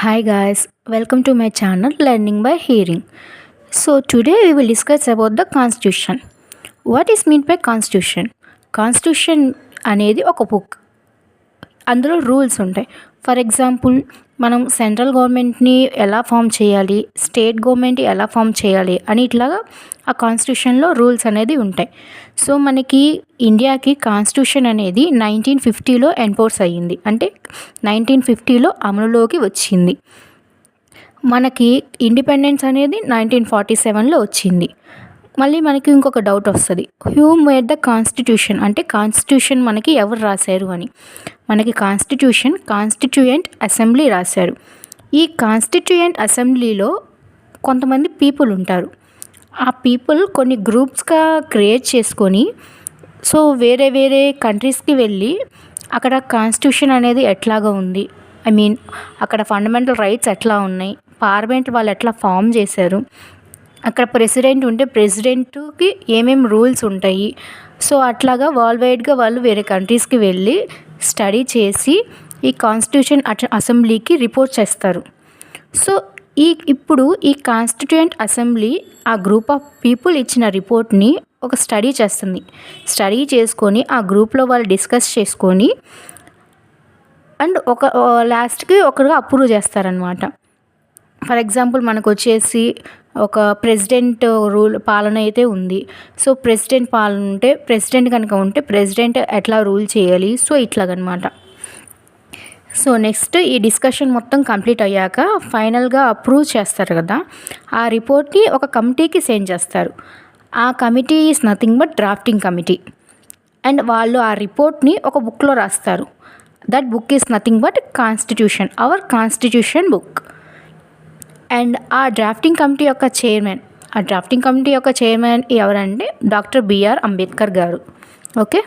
Hi guys, welcome to my channel Learning by Hearing. So today we will discuss about the Constitution. What is meant by Constitution? Constitution అనేది ఒక book. అందులో rules ఉంటాయి. For example మనం central గవర్నమెంట్ని ఎలా form చేయాలి, state government ఎలా form చేయాలి అని ఇట్లాగా ఆ కాన్స్టిట్యూషన్లో రూల్స్ అనేది ఉంటాయి. సో మనకి ఇండియాకి కాన్స్టిట్యూషన్ అనేది 1950లో ఎన్ఫోర్స్ అయ్యింది. అంటే 1950లో అమలులోకి వచ్చింది. మనకి ఇండిపెండెన్స్ అనేది 1947లో వచ్చింది. మళ్ళీ మనకి ఇంకొక డౌట్ వస్తుంది, హూ మేడ్ ద కాన్స్టిట్యూషన్ అంటే కాన్స్టిట్యూషన్ మనకి ఎవరు రాశారు అని. మనకి కాన్స్టిట్యూయెంట్ అసెంబ్లీ రాశారు. ఈ కాన్స్టిట్యూయెంట్ అసెంబ్లీలో కొంతమంది పీపుల్ ఉంటారు. ఆ పీపుల్ కొన్ని గ్రూప్స్గా క్రియేట్ చేసుకొని సో వేరే వేరే కంట్రీస్కి వెళ్ళి అక్కడ కాన్స్టిట్యూషన్ అనేది ఎట్లాగా ఉంది, అక్కడ ఫండమెంటల్ రైట్స్ ఎట్లా ఉన్నాయి, పార్లమెంట్ వాళ్ళు ఎట్లా ఫామ్ చేశారు, అక్కడ ప్రెసిడెంట్ ఉంటే ప్రెసిడెంట్కి ఏమేమి రూల్స్ ఉంటాయి, సో అట్లాగా వరల్డ్ వైడ్గా వాళ్ళు వేరే కంట్రీస్కి వెళ్ళి స్టడీ చేసి ఈ కాన్స్టిట్యూషన్ అసెంబ్లీకి రిపోర్ట్ చేస్తారు. సో ఇప్పుడు ఈ కాన్స్టిట్యూయెంట్ అసెంబ్లీ ఆ గ్రూప్ ఆఫ్ పీపుల్ ఇచ్చిన రిపోర్ట్ని ఒక స్టడీ చేస్తుంది. స్టడీ చేసుకొని ఆ గ్రూప్లో వాళ్ళు డిస్కస్ చేసుకొని అండ్ లాస్ట్కి ఒకరుగా అప్రూవ్ చేస్తారనమాట. ఫర్ ఎగ్జాంపుల్ మనకు వచ్చేసి ఒక ప్రెసిడెంట్ పాలన అయితే ఉంది. సో ప్రెసిడెంట్ పాలన ఉంటే ప్రెసిడెంట్ కనుక ఉంటే ప్రెసిడెంట్ ఎట్లా రూల్ చేయాలి, సో ఇట్లాగనమాట. సో నెక్స్ట్ ఈ డిస్కషన్ మొత్తం కంప్లీట్ అయ్యాక ఫైనల్గా అప్రూవ్ చేస్తారు కదా, ఆ రిపోర్ట్ని ఒక కమిటీకి సెండ్ చేస్తారు. ఆ committee is nothing but drafting committee. And వాళ్ళు ఆ రిపోర్ట్ని ఒక బుక్లో రాస్తారు. That book is nothing but our constitution book. And ఆ డ్రాఫ్టింగ్ కమిటీ యొక్క చైర్మన్ ఎవరంటే డాక్టర్ బిఆర్ అంబేద్కర్ గారు. ఓకే.